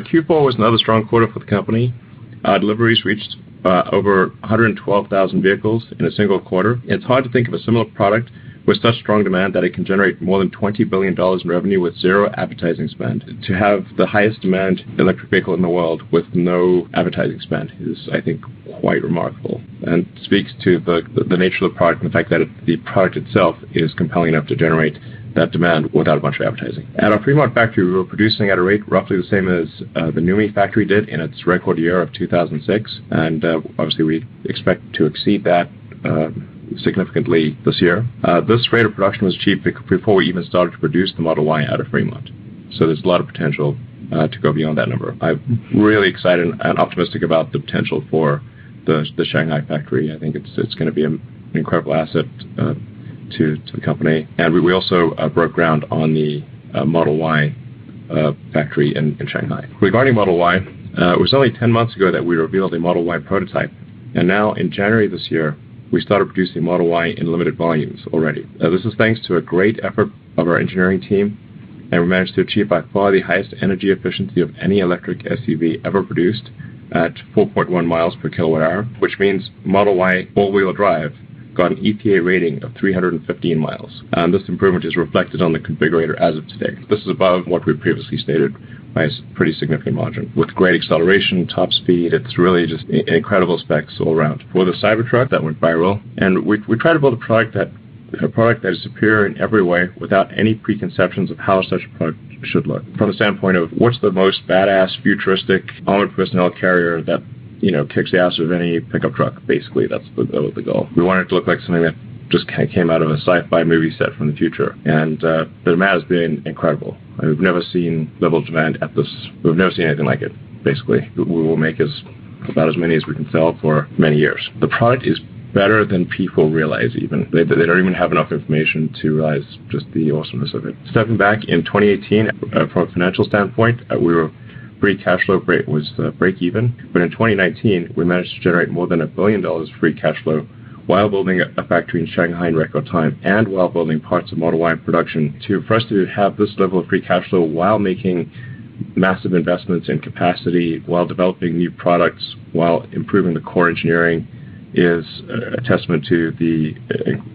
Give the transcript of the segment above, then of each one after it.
Q4 was another strong quarter for the company. Deliveries reached over 112,000 vehicles in a single quarter. It's hard to think of a similar product with such strong demand that it can generate more than $20 billion in revenue with zero advertising spend. To have the highest demand electric vehicle in the world with no advertising spend is, I think, quite remarkable, and speaks to the nature of the product and the fact that the product itself is compelling enough to generate that demand without a bunch of advertising. At our Fremont factory, we were producing at a rate roughly the same as the NUMMI factory did in its record year of 2006, and obviously we expect to exceed that significantly this year. This rate of production was achieved before we even started to produce the Model Y out of Fremont, so there's a lot of potential to go beyond that number. I'm really excited and optimistic about the potential for the Shanghai factory. I think it's going to be an incredible asset to the company. And we also broke ground on the Model Y factory in Shanghai. Regarding Model Y, it was only 10 months ago that we revealed a Model Y prototype, and now in January this year, we started producing Model Y in limited volumes already. This is thanks to a great effort of our engineering team, and we managed to achieve by far the highest energy efficiency of any electric SUV ever produced at 4.1 miles per kilowatt hour, which means Model Y all-wheel drive got an EPA rating of 315 miles. And this improvement is reflected on the configurator as of today. This is above what we previously stated by a pretty significant margin. With great acceleration, top speed, it's really just incredible specs all around. For the Cybertruck, that went viral, and we tried to build a product that is superior in every way without any preconceptions of how such a product should look. From the standpoint of what's the most badass, futuristic, armored personnel carrier that kicks the ass of any pickup truck. Basically, that's the goal. We wanted it to look like something that just kind of came out of a sci-fi movie set from the future. And the demand has been incredible. We've never seen level of demand at this. We've never seen anything like it, basically. We will make about as many as we can sell for many years. The product is better than people realize even. They don't even have enough information to realize just the awesomeness of it. Stepping back, in 2018, from a financial standpoint, we were free cash flow was break even, but in 2019 we managed to generate more than $1 billion free cash flow while building a factory in Shanghai in record time and while building parts of Model Y production. For us to have this level of free cash flow while making massive investments in capacity, while developing new products, while improving the core engineering is a testament to the,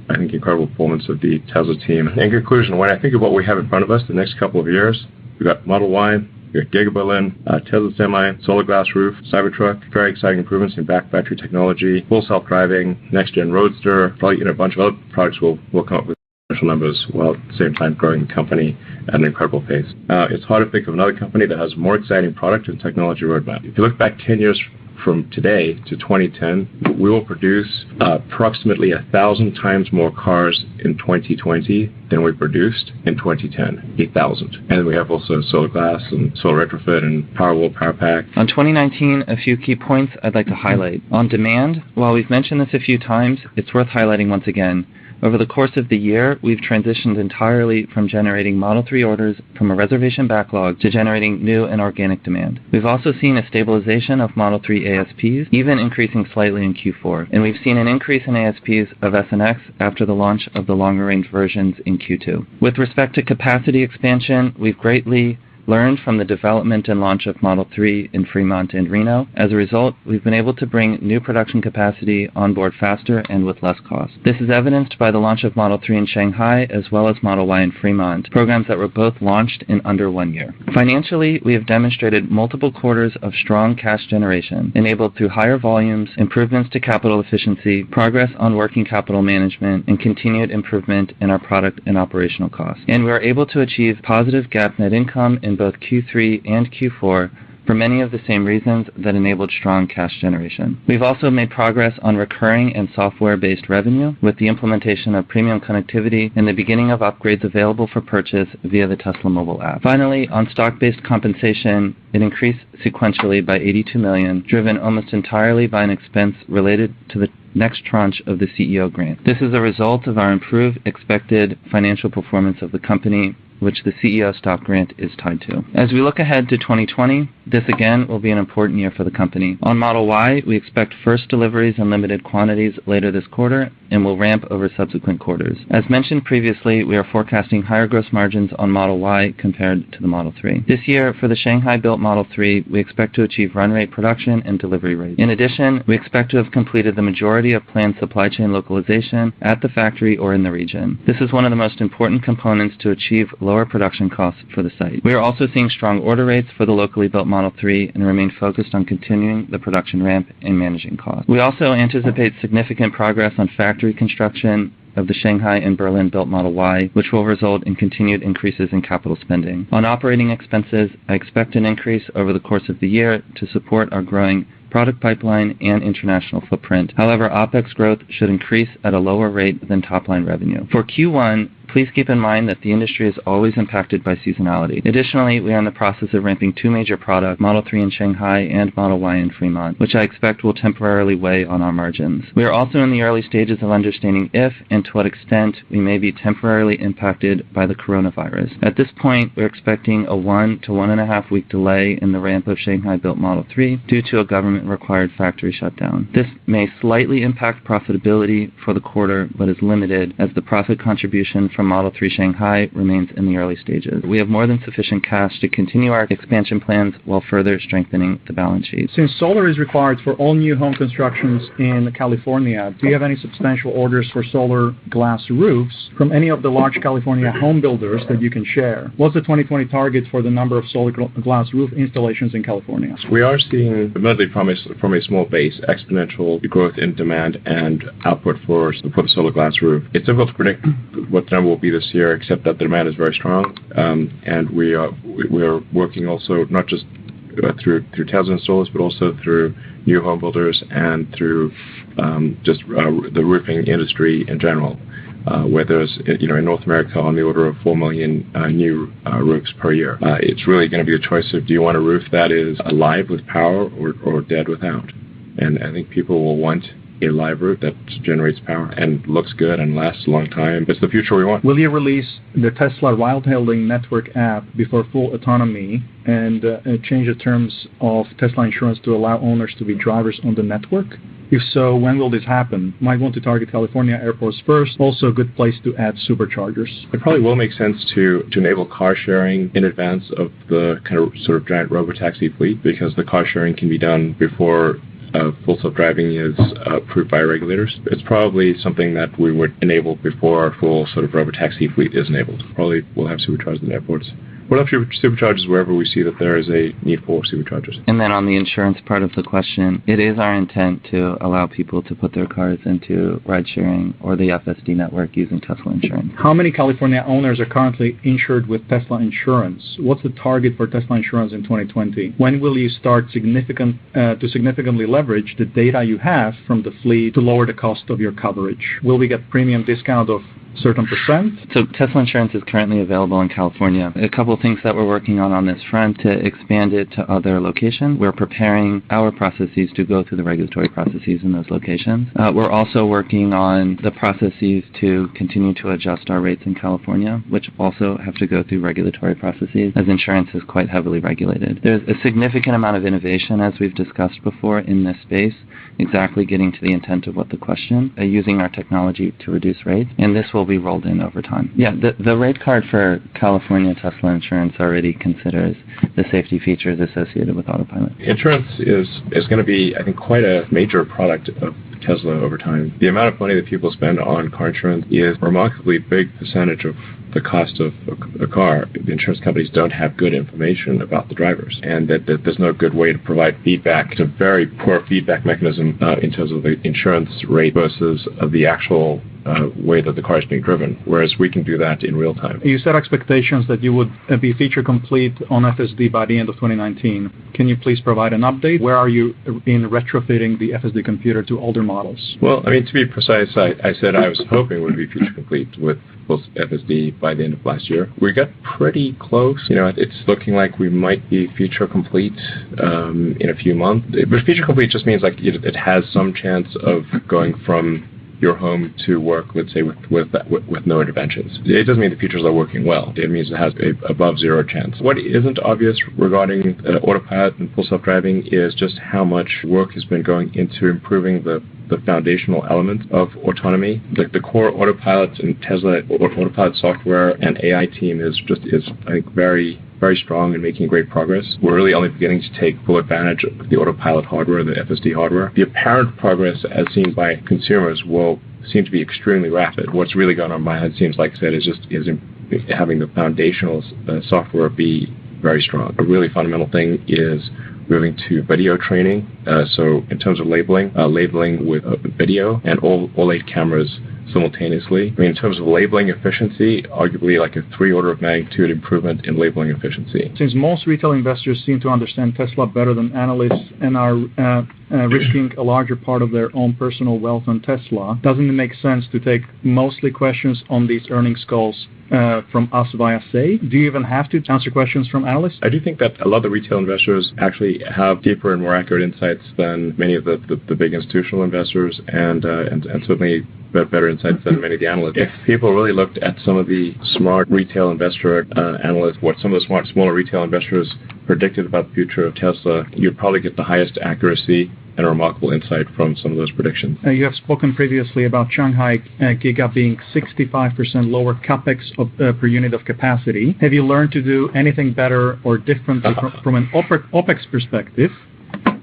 I think, incredible performance of the Tesla team. In conclusion, when I think of what we have in front of us the next couple of years, we've got Model Y, we got Giga Berlin, Tesla Semi, Solar Glass Roof, Cybertruck, very exciting improvements in back battery technology, full self-driving, next-gen Roadster, probably a bunch of other products will come up with special numbers while at the same time growing the company at an incredible pace. It's hard to think of another company that has a more exciting product and technology roadmap. If you look back 10 years from today to 2010, we will produce approximately 1,000 times more cars in 2020 than we produced in 2010. 8,000. And we have also solar glass and solar retrofit and Powerwall, Powerpack. On 2019, a few key points I'd like to highlight. On demand, while we've mentioned this a few times, it's worth highlighting once again. Over the course of the year, we've transitioned entirely from generating Model 3 orders from a reservation backlog to generating new and organic demand. We've also seen a stabilization of Model 3 ASPs, even increasing slightly in Q4. And we've seen an increase in ASPs of S and X after the launch of the longer-range versions in Q2. With respect to capacity expansion, we've greatly learned from the development and launch of Model 3 in Fremont and Reno. As a result, we've been able to bring new production capacity on board faster and with less cost. This is evidenced by the launch of Model 3 in Shanghai as well as Model Y in Fremont, programs that were both launched in under 1 year. Financially, we have demonstrated multiple quarters of strong cash generation, enabled through higher volumes, improvements to capital efficiency, progress on working capital management, and continued improvement in our product and operational costs. And we are able to achieve positive GAAP net income in both Q3 and Q4 for many of the same reasons that enabled strong cash generation. We've also made progress on recurring and software-based revenue with the implementation of premium connectivity and the beginning of upgrades available for purchase via the Tesla mobile app. Finally, on stock-based compensation, it increased sequentially by $82 million, driven almost entirely by an expense related to the next tranche of the CEO grant. This is a result of our improved expected financial performance of the company which the CEO stock grant is tied to. As we look ahead to 2020, this again will be an important year for the company. On Model Y, we expect first deliveries in limited quantities later this quarter and will ramp over subsequent quarters. As mentioned previously, we are forecasting higher gross margins on Model Y compared to the Model 3. This year, for the Shanghai-built Model 3, we expect to achieve run rate production and delivery rates. In addition, we expect to have completed the majority of planned supply chain localization at the factory or in the region. This is one of the most important components to achieve lower production costs for the site. We are also seeing strong order rates for the locally built Model 3 and remain focused on continuing the production ramp and managing costs. We also anticipate significant progress on factory construction of the Shanghai and Berlin-built Model Y, which will result in continued increases in capital spending. On operating expenses, I expect an increase over the course of the year to support our growing product pipeline and international footprint. However, OPEX growth should increase at a lower rate than top-line revenue. For Q1, please keep in mind that the industry is always impacted by seasonality. Additionally, we are in the process of ramping two major products, Model 3 in Shanghai and Model Y in Fremont, which I expect will temporarily weigh on our margins. We are also in the early stages of understanding if and to what extent we may be temporarily impacted by the coronavirus. At this point, we're expecting a 1 to 1.5 week delay in the ramp of Shanghai-built Model 3 due to a government-required factory shutdown. This may slightly impact profitability for the quarter, but is limited as the profit contribution from Model 3 Shanghai remains in the early stages. We have more than sufficient cash to continue our expansion plans while further strengthening the balance sheet. Since solar is required for all new home constructions in California, do you have any substantial orders for solar glass roofs from any of the large California home builders that you can share? What's the 2020 target for the number of solar glass roof installations in California? We are seeing, admittedly from a small base, exponential growth in demand and output for the solar glass roof. It's difficult to predict what the number will be this year, except that the demand is very strong, and we are working also not just through Tesla installers, but also through new home builders and through the roofing industry in general, where there's in North America on the order of 4 million new roofs per year. It's really going to be a choice of, do you want a roof that is alive with power or dead without? And I think people will want a live roof that generates power and looks good and lasts a long time. It's the future we want. Will you release the Tesla ride-hailing network app before full autonomy and change the terms of Tesla insurance to allow owners to be drivers on the network? If so, when will this happen? Might want to target California airports first. Also a good place to add superchargers. It probably will make sense to enable car sharing in advance of the kind of sort of giant robotaxi fleet, because the car sharing can be done before full self-driving is approved by regulators. It's probably something that we would enable before our full sort of robotaxi fleet is enabled. Probably we'll have superchargers in airports. We'll have superchargers wherever we see that there is a need for superchargers. And then on the insurance part of the question, it is our intent to allow people to put their cars into ride-sharing or the FSD network using Tesla insurance. How many California owners are currently insured with Tesla insurance? What's the target for Tesla insurance in 2020? When will you start to significantly leverage the data you have from the fleet to lower the cost of your coverage? Will we get premium discount of certain percent? So Tesla insurance is currently available in California. A couple of things that we're working on this front to expand it to other locations. We're preparing our processes to go through the regulatory processes in those locations. We're also working on the processes to continue to adjust our rates in California, which also have to go through regulatory processes, as insurance is quite heavily regulated. There's a significant amount of innovation, as we've discussed before, in this space, exactly getting to the intent of what the question, using our technology to reduce rates, and this will be rolled in over time. Yeah, the rate card for California Tesla insurance already considers the safety features associated with autopilot. Insurance is going to be, I think, quite a major product of Tesla over time. The amount of money that people spend on car insurance is a remarkably big percentage of the cost of a car. The insurance companies don't have good information about the drivers, and that there's no good way to provide feedback. It's a very poor feedback mechanism in terms of the insurance rate versus the actual way that the car is being driven, whereas we can do that in real time. You set expectations that you would be feature complete on FSD by the end of 2019. Can you please provide an update? Where are you in retrofitting the FSD computer to older models? Well, I mean, to be precise, I said I was hoping we'd be feature complete with full FSD by the end of last year. We got pretty close. It's looking like we might be feature complete in a few months. But feature complete just means like it has some chance of going from your home to work, let's say, with no interventions. It doesn't mean the features are working well. It means it has a above zero chance. What isn't obvious regarding autopilot and full self-driving is just how much work has been going into improving the foundational elements of autonomy. The core autopilot and Tesla autopilot software and AI team is I think very strong and making great progress. We're really only beginning to take full advantage of the autopilot hardware, the FSD hardware. The apparent progress as seen by consumers will seem to be extremely rapid. What's really going on behind the scenes, like I said, is having the foundational software be very strong. A really fundamental thing is moving to video training. So in terms of labeling with video and all 8 cameras simultaneously. I mean, in terms of labeling efficiency, arguably like a 3 order of magnitude improvement in labeling efficiency. Since most retail investors seem to understand Tesla better than analysts and are risking a larger part of their own personal wealth on Tesla, doesn't it make sense to take mostly questions on these earnings calls from us via Say? Do you even have to answer questions from analysts? I do think that a lot of the retail investors actually have deeper and more accurate insights than many of the big institutional investors, and certainly better insights than many of the analysts. If people really looked at some of the smart retail investor analysts, what some of the smaller retail investors predicted about the future of Tesla, you'd probably get the highest accuracy and a remarkable insight from some of those predictions. You have spoken previously about Shanghai Giga being 65% lower capex per unit of capacity. Have you learned to do anything better or differently from an OPEX perspective?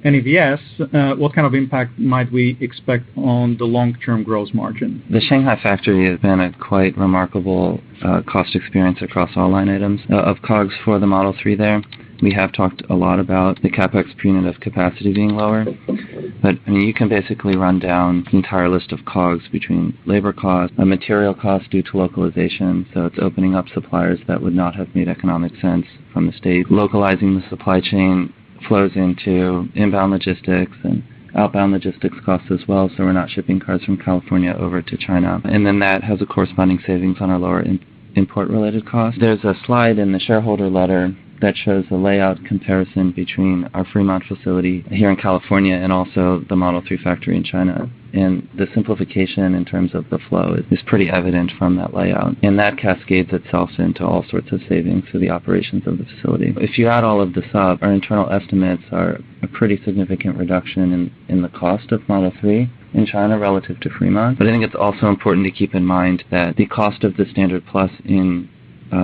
And if yes, what kind of impact might we expect on the long-term gross margin? The Shanghai factory has been a quite remarkable cost experience across all line items of COGS for the Model 3 there. We have talked a lot about the capex per unit of capacity being lower, but I mean, you can basically run down the entire list of COGS between labor costs, material costs due to localization, so it's opening up suppliers that would not have made economic sense from the state. Localizing the supply chain flows into inbound logistics and outbound logistics costs as well, so we're not shipping cars from California over to China. And then that has a corresponding savings on our lower import-related costs. There's a slide in the shareholder letter that shows a layout comparison between our Fremont facility here in California and also the Model 3 factory in China. And the simplification in terms of the flow is pretty evident from that layout. And that cascades itself into all sorts of savings for the operations of the facility. If you add all of this up, our internal estimates are a pretty significant reduction in the cost of Model 3 in China relative to Fremont. But I think it's also important to keep in mind that the cost of the Standard Plus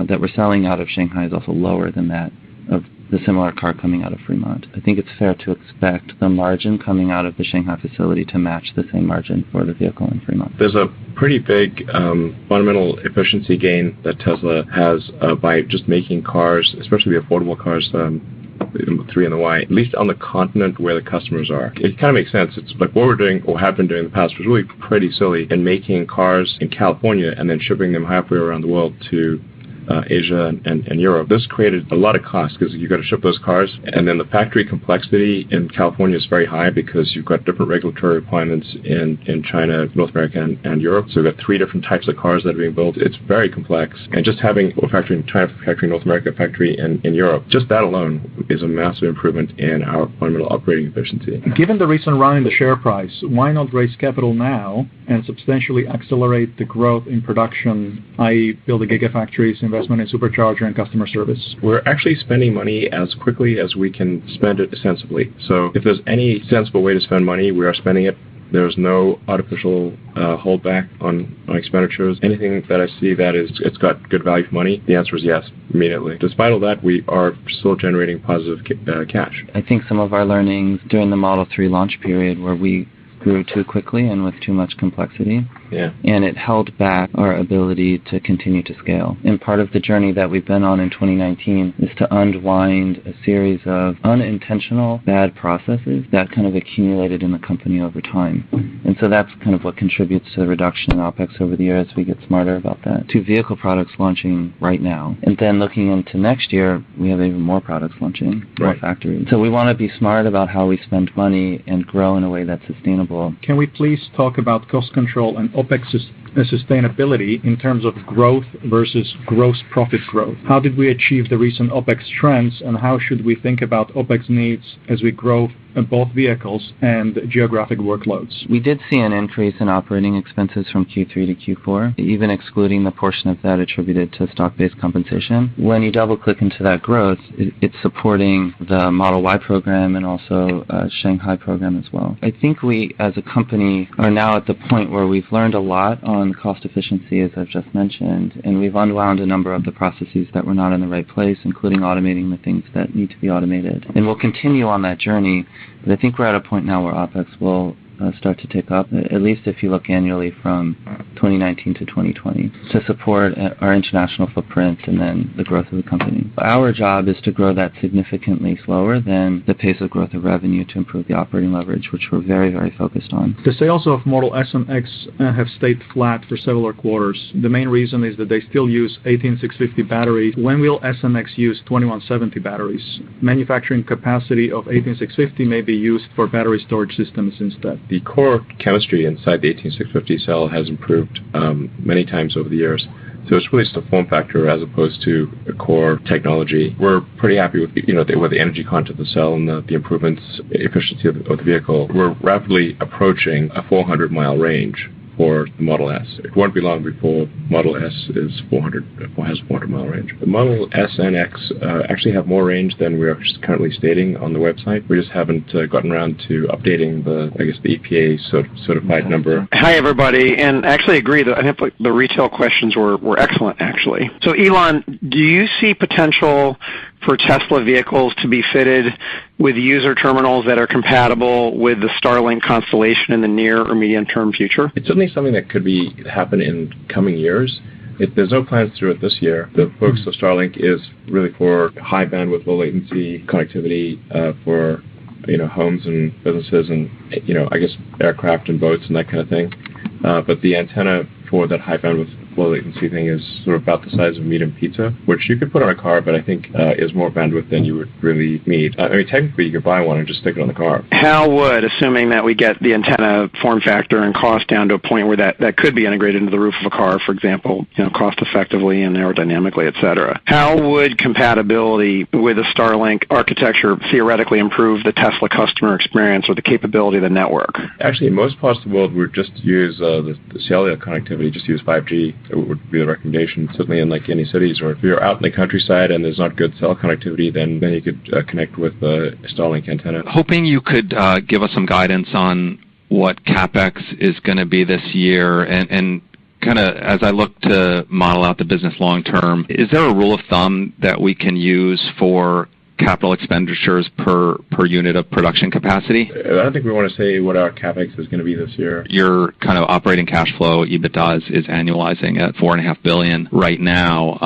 that we're selling out of Shanghai is also lower than that of the similar car coming out of Fremont. I think it's fair to expect the margin coming out of the Shanghai facility to match the same margin for the vehicle in Fremont. There's a pretty big fundamental efficiency gain that Tesla has by just making cars, especially the affordable cars, the 3 and the Y, at least on the continent where the customers are. It kind of makes sense. It's like what we're doing or have been doing in the past was really pretty silly in making cars in California and then shipping them halfway around the world to Asia and Europe. This created a lot of cost because you've got to ship those cars, and then the factory complexity in California is very high because you've got different regulatory requirements in China, North America, and Europe. So we've got 3 different types of cars that are being built. It's very complex, and just having a factory in China, factory in North America, factory in Europe, just that alone is a massive improvement in our fundamental operating efficiency. Given the recent run in the share price, why not raise capital now and substantially accelerate the growth in production, i.e. build the Gigafactories, investment in supercharger and customer service? We're actually spending money as quickly as we can spend it sensibly. So if there's any sensible way to spend money, we are spending it. There's no artificial holdback on expenditures. Anything that I see that it's got good value for money, the answer is yes, immediately. Despite all that, we are still generating positive cash. I think some of our learnings during the Model 3 launch period where we grew too quickly and with too much complexity. Yeah. And it held back our ability to continue to scale. And part of the journey that we've been on in 2019 is to unwind a series of unintentional bad processes that kind of accumulated in the company over time. And so that's kind of what contributes to the reduction in OPEX over the year as we get smarter about that. 2 vehicle products launching right now. And then looking into next year, we have even more products launching, more factories. So we want to be smart about how we spend money and grow in a way that's sustainable. Can we please talk about cost control and OPEX sustainability in terms of growth versus gross profit growth? How did we achieve the recent OPEX trends, and how should we think about OPEX needs as we grow both vehicles and geographic workloads? We did see an increase in operating expenses from Q3 to Q4, even excluding the portion of that attributed to stock-based compensation. When you double-click into that growth, it's supporting the Model Y program and also Shanghai program as well. I think we, as a company, are now at the point where we've learned a lot on cost efficiency, as I've just mentioned, and we've unwound a number of the processes that were not in the right place, including automating the things that need to be automated. And we'll continue on that journey. But I think we're at a point now where OPEX will start to tick up, at least if you look annually from 2019 to 2020, to support our international footprint and then the growth of the company. Our job is to grow that significantly slower than the pace of growth of revenue to improve the operating leverage, which we're very, very focused on. The sales of Model S and X have stayed flat for several quarters. The main reason is that they still use 18650 batteries. When will S and X use 2170 batteries? Manufacturing capacity of 18650 may be used for battery storage systems instead. The core chemistry inside the 18650 cell has improved many times over the years. So it's really just a form factor as opposed to a core technology. We're pretty happy with the energy content of the cell and the improvements, efficiency of the vehicle. We're rapidly approaching a 400-mile range for the Model S. It won't be long before Model S has 400-mile range. The Model S and X actually have more range than we are currently stating on the website. We just haven't gotten around to updating the EPA certified number. Hi, everybody, and actually agree that I think the retail questions were excellent, actually. So, Elon, do you see potential for Tesla vehicles to be fitted with user terminals that are compatible with the Starlink constellation in the near or medium-term future? It's certainly something that could happen in coming years. There's no plans to do it this year. The focus of Starlink is really for high bandwidth, low latency connectivity for homes and businesses and I guess aircraft and boats and that kind of thing. But the antenna for that high bandwidth, low latency thing is sort of about the size of a medium pizza, which you could put on a car, but I think is more bandwidth than you would really need. I mean, technically, you could buy one and just stick it on the car. How would, assuming that we get the antenna form factor and cost down to a point where that could be integrated into the roof of a car, for example, cost effectively and aerodynamically, et cetera, how would compatibility with a Starlink architecture theoretically improve the Tesla customer experience or the capability of the network? Actually, in most parts of the world, we'd just use the cellular connectivity, just use 5G. It would be the recommendation, certainly in like any cities, or if you're out in the countryside and there's not good cell connectivity, then you could connect with a Starlink antenna. Hoping you could give us some guidance on what CapEx is going to be this year, and kind of as I look to model out the business long term, is there a rule of thumb that we can use for capital expenditures per unit of production capacity? I don't think we want to say what our CapEx is going to be this year. Your kind of operating cash flow, EBITDA, is annualizing at $4.5 billion right now.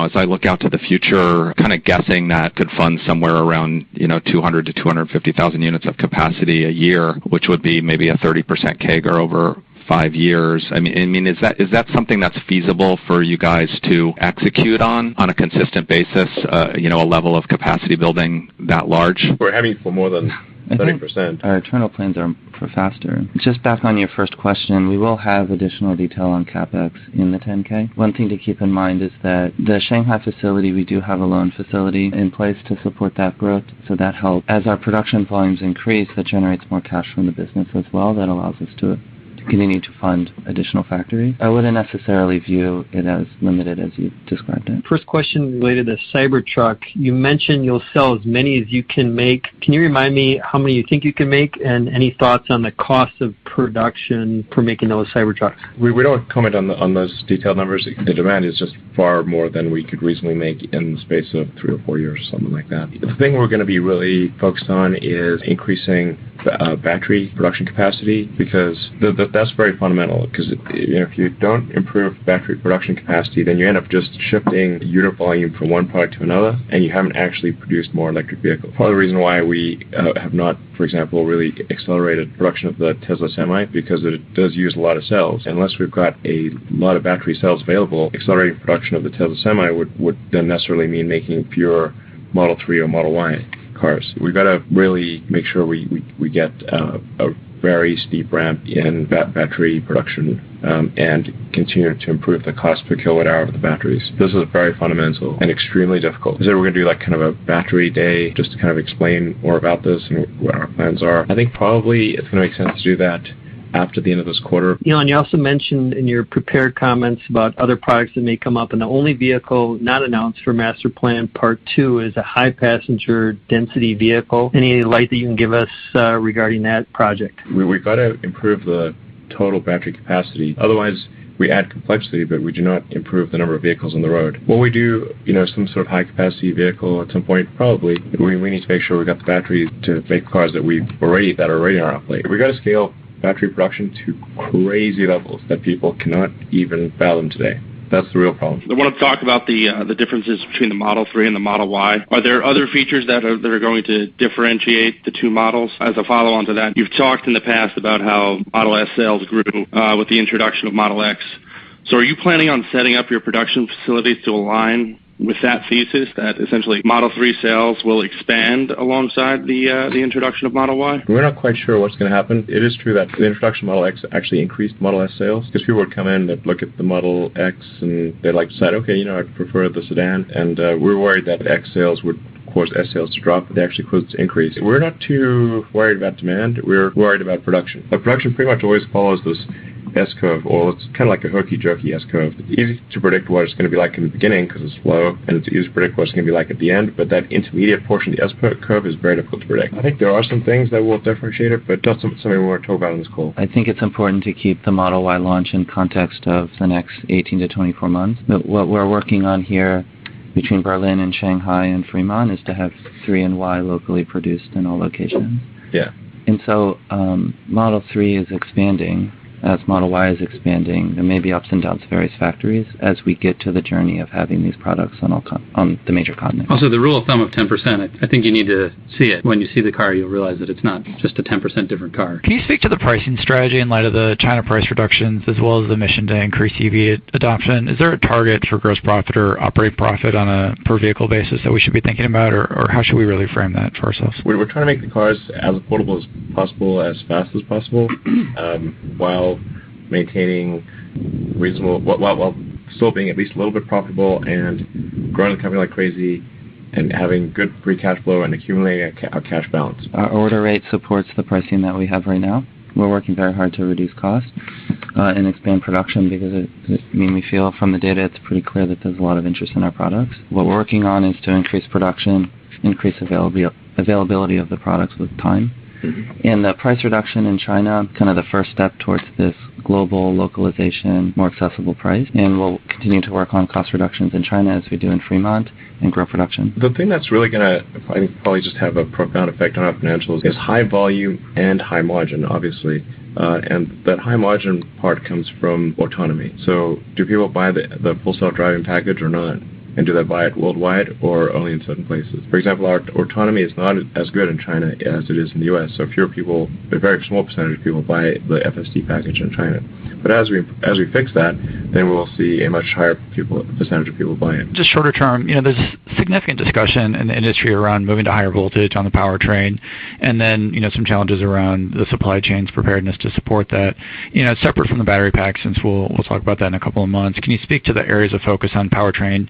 As I look out to the future, kind of guessing that could fund somewhere around 200 to 250,000 units of capacity a year, which would be maybe a 30% CAGR over 5 years. I mean, is that something that's feasible for you guys to execute on a consistent basis? A level of capacity building that large? We're having for more than 30%. Our internal plans are for faster. Just back on your first question, we will have additional detail on CapEx in the 10K. One thing to keep in mind is that the Shanghai facility, we do have a loan facility in place to support that growth, so that helps. As our production volumes increase, that generates more cash from the business as well. That allows us to continue to fund additional factories. I wouldn't necessarily view it as limited as you described it. First question related to Cybertruck. You mentioned you'll sell as many as you can make. Can you remind me how many you think you can make, and any thoughts on the cost of production for making those Cybertrucks? We don't comment on those detailed numbers. The demand is just far more than we could reasonably make in the space of 3 or 4 years or something like that. The thing we're going to be really focused on is increasing battery production capacity, because that's very fundamental, because if you don't improve battery production capacity, then you end up just shifting unit volume from one product to another, and you haven't actually produced more electric vehicles. Part of the reason why we have not, for example, really accelerated production of the Tesla Semi, because it does use a lot of cells. Unless we've got a lot of battery cells available, accelerating production of the Tesla Semi would then necessarily mean making fewer Model 3 or Model Y cars. We've got to really make sure we get a very steep ramp in battery production and continue to improve the cost per kilowatt hour of the batteries. This is very fundamental and extremely difficult. So we're going to do like kind of a battery day just to kind of explain more about this and what our plans are. I think probably it's going to make sense to do that after the end of this quarter. Elon, you also mentioned in your prepared comments about other products that may come up, and the only vehicle not announced for Master Plan Part 2 is a high passenger density vehicle. Any light that you can give us regarding that project? We've got to improve the total battery capacity. Otherwise, we add complexity, but we do not improve the number of vehicles on the road. Will we do, some sort of high-capacity vehicle at some point? Probably. We need to make sure we got the batteries to make cars that are already on our plate. We got to scale battery production to crazy levels that people cannot even fathom today. That's the real problem. I want to talk about the differences between the Model 3 and the Model Y. Are there other features that are going to differentiate the two models? As a follow-on to that, you've talked in the past about how Model S sales grew with the introduction of Model X. So are you planning on setting up your production facilities to align with that thesis, that essentially Model 3 sales will expand alongside the introduction of Model Y? We're not quite sure what's going to happen. It is true that the introduction of Model X actually increased Model S sales, because people would come in, they'd look at the Model X, and they'd decide, okay, I'd prefer the sedan. And we're worried that X sales would cause S sales to drop, but they actually caused to increase. We're not too worried about demand. We're worried about production. Production pretty much always follows this S-curve, or it's kind of like a hokey-jokey S-curve. It's easy to predict what it's going to be like in the beginning because it's slow, and it's easy to predict what it's going to be like at the end, but that intermediate portion of the S-curve is very difficult to predict. I think there are some things that will differentiate it, but that's something we want to talk about on this call. I think it's important to keep the Model Y launch in context of the next 18 to 24 months. But what we're working on here between Berlin and Shanghai and Fremont is to have 3 and Y locally produced in all locations. Yeah. And so Model 3 is expanding as Model Y is expanding. There may be ups and downs to various factories as we get to the journey of having these products on the major continents. Also, the rule of thumb of 10%, I think you need to see it. When you see the car, you'll realize that it's not just a 10% different car. Can you speak to the pricing strategy in light of the China price reductions as well as the mission to increase EV adoption? Is there a target for gross profit or operating profit on a per vehicle basis that we should be thinking about, or how should we really frame that for ourselves? We're trying to make the cars as affordable as possible, as fast as possible, while maintaining reasonable, while still being at least a little bit profitable and growing the company like crazy and having good free cash flow and accumulating a cash balance. Our order rate supports the pricing that we have right now. We're working very hard to reduce cost and expand production because we feel from the data it's pretty clear that there's a lot of interest in our products. What we're working on is to increase production, increase availability of the products with time. Mm-hmm. And the price reduction in China, kind of the first step towards this global localization, more accessible price. And we'll continue to work on cost reductions in China as we do in Fremont and grow production. The thing that's really going to, I think, probably just have a profound effect on our financials is high volume and high margin, obviously. And that high margin part comes from autonomy. So do people buy the full self-driving package or not? And do they buy it worldwide or only in certain places? For example, our autonomy is not as good in China as it is in the U.S. So fewer people, a very small percentage of people buy the FSD package in China. But as we fix that, then we'll see a much higher percentage of people buy it. Just shorter term, there's significant discussion in the industry around moving to higher voltage on the powertrain, and then some challenges around the supply chain's preparedness to support that. Separate from the battery pack, since we'll talk about that in a couple of months. Can you speak to the areas of focus on powertrain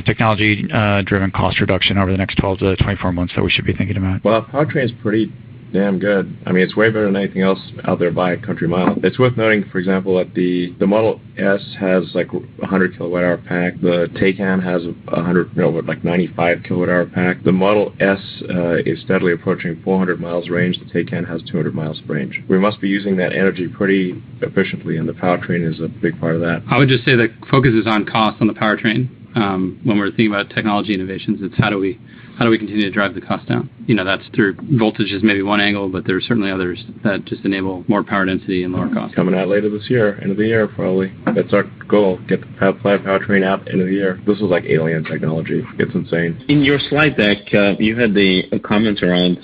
technology driven cost reduction over the next 12 to 24 months that we should be thinking about? Well, powertrain is pretty damn good. It's way better than anything else out there by a country mile. It's worth noting, for example, that the Model S has like 100 kilowatt hour pack. The Taycan has 95 kilowatt hour pack. The Model S is steadily approaching 400 miles range. The Taycan has 200 miles range. We must be using that energy pretty efficiently, and the powertrain is a big part of that. I would just say that focus is on cost on the powertrain. When we're thinking about technology innovations, it's how do we continue to drive the cost down? That's through voltage is maybe one angle, but there are certainly others that just enable more power density and lower cost. Coming out later this year, end of the year probably. That's our goal, get the powertrain out end of the year. This is like alien technology. It's insane. In your slide deck, you had the comments around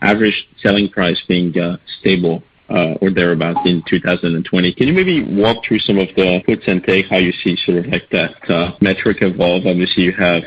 average selling price being stable or thereabouts in 2020. Can you maybe walk through some of the puts and takes, how you see sort of like that metric evolve? Obviously, you have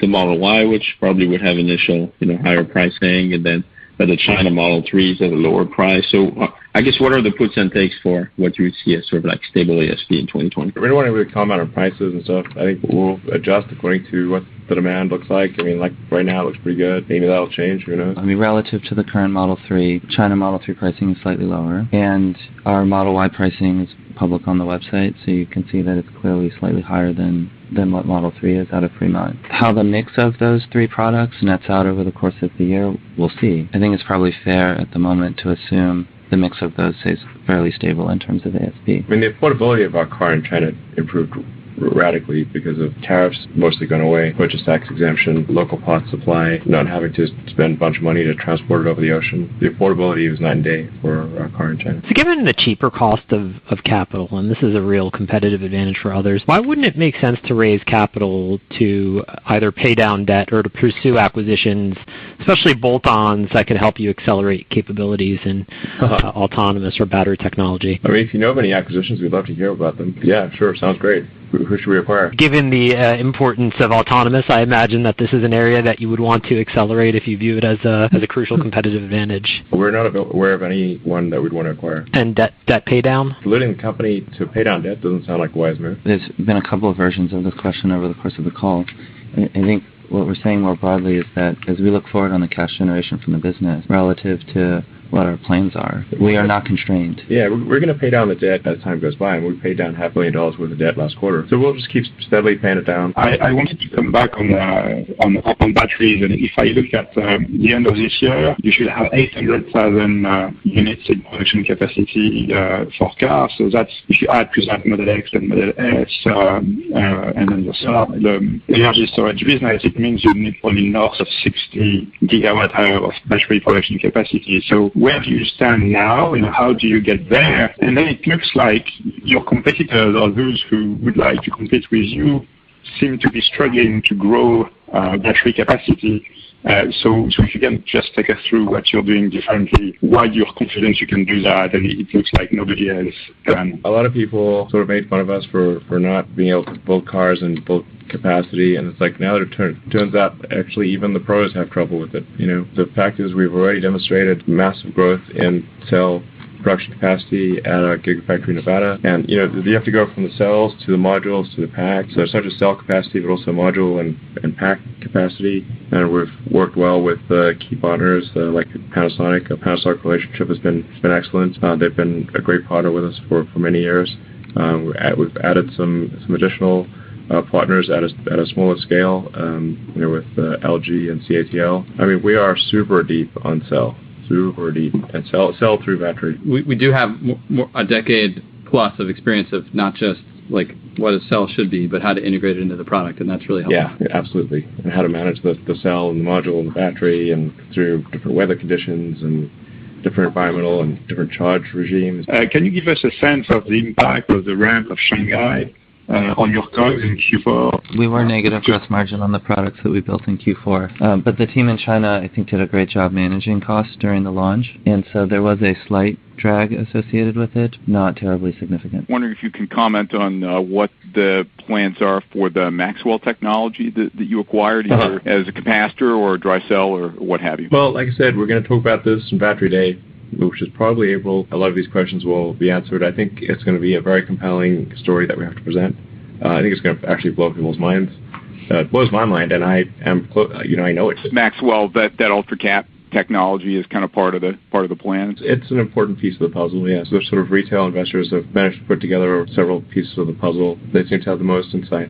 the Model Y, which probably would have initial, higher pricing, and then but the China Model 3 is at a lower price. So I guess what are the puts and takes for what you would see as sort of like stable ASP in 2020? We don't want to really comment on prices and stuff. I think we'll adjust according to what the demand looks like. I mean, like right now it looks pretty good. Maybe that'll change, who knows? I mean, relative to the current Model 3, China Model 3 pricing is slightly lower, and our Model Y pricing is public on the website, so you can see that it's clearly slightly higher than what Model 3 is out of Fremont. How the mix of those three products nets out over the course of the year, we'll see. I think it's probably fair at the moment to assume the mix of those stays fairly stable in terms of ASP. I mean, the affordability of our car in China improved radically because of tariffs mostly gone away, purchase tax exemption, local pot supply, not having to spend a bunch of money to transport it over the ocean. The affordability was night and day for our car in China. So given the cheaper cost of capital, and this is a real competitive advantage for others, why wouldn't it make sense to raise capital to either pay down debt or to pursue acquisitions, especially bolt-ons that could help you accelerate capabilities in autonomous or battery technology? I mean, if you know of any acquisitions, we'd love to hear about them. Yeah, sure, sounds great. Who should we acquire? Given the importance of autonomous, I imagine that this is an area that you would want to accelerate if you view it as a crucial competitive advantage. We're not aware of anyone that we'd want to acquire. And debt pay down? Diluting the company to pay down debt doesn't sound like a wise move. There's been a couple of versions of this question over the course of the call. I think what we're saying more broadly is that as we look forward on the cash generation from the business relative to what our plans are, we are not constrained. Yeah, we're going to pay down the debt as time goes by, and we paid down $500 million worth of debt last quarter. So we'll just keep steadily paying it down. I wanted to come back on batteries, and if I look at the end of this year, you should have 800,000 units in production capacity for cars. So that's if you add to that Model X and Model S, and then the energy storage business, it means you need probably north of 60 gigawatt hour of battery production capacity. So where do you stand now, and how do you get there? And then it looks like your competitors, or those who would like to compete with you, seem to be struggling to grow battery capacity. So if you can just take us through what you're doing differently, why you're confident you can do that, and it looks like nobody else can. A lot of people sort of made fun of us for not being able to build cars and build capacity, and it's like now it turns out actually even the pros have trouble with it. You know, the fact is we've already demonstrated massive growth in cell production capacity at our Gigafactory Nevada, and you know you have to go from the cells to the modules to the pack. So it's not just cell capacity but also module and pack capacity. And we've worked well with key partners like Panasonic. A Panasonic relationship has been excellent. They've been a great partner with us for many years. We've added some additional partners at a smaller scale, you know, with LG and CATL. I mean, we are super deep on cell. Super deep, and sell through battery. We do have a decade plus of experience of not just like what a cell should be, but how to integrate it into the product, and that's really helpful. Yeah, absolutely. And how to manage the cell and the module and the battery, and through different weather conditions and different environmental and different charge regimes. Can you give us a sense of the impact of the ramp of Shanghai on your COGS in Q4? We were negative gross margin on the products that we built in Q4. But the team in China, I think, did a great job managing costs during the launch. And so there was a slight drag associated with it, not terribly significant. Wondering if you can comment on what the plans are for the Maxwell technology that you acquired, either as a capacitor or a dry cell or what have you. Well, like I said, we're going to talk about this in Battery Day, which is probably April. A lot of these questions will be answered. I think it's going to be a very compelling story that we have to present. I think it's going to actually blow people's minds. It blows my mind, and I know it. Maxwell, that UltraCap technology is kind of part of the plan. It's an important piece of the puzzle. Yeah, so sort of retail investors have managed to put together several pieces of the puzzle. They seem to have the most insight.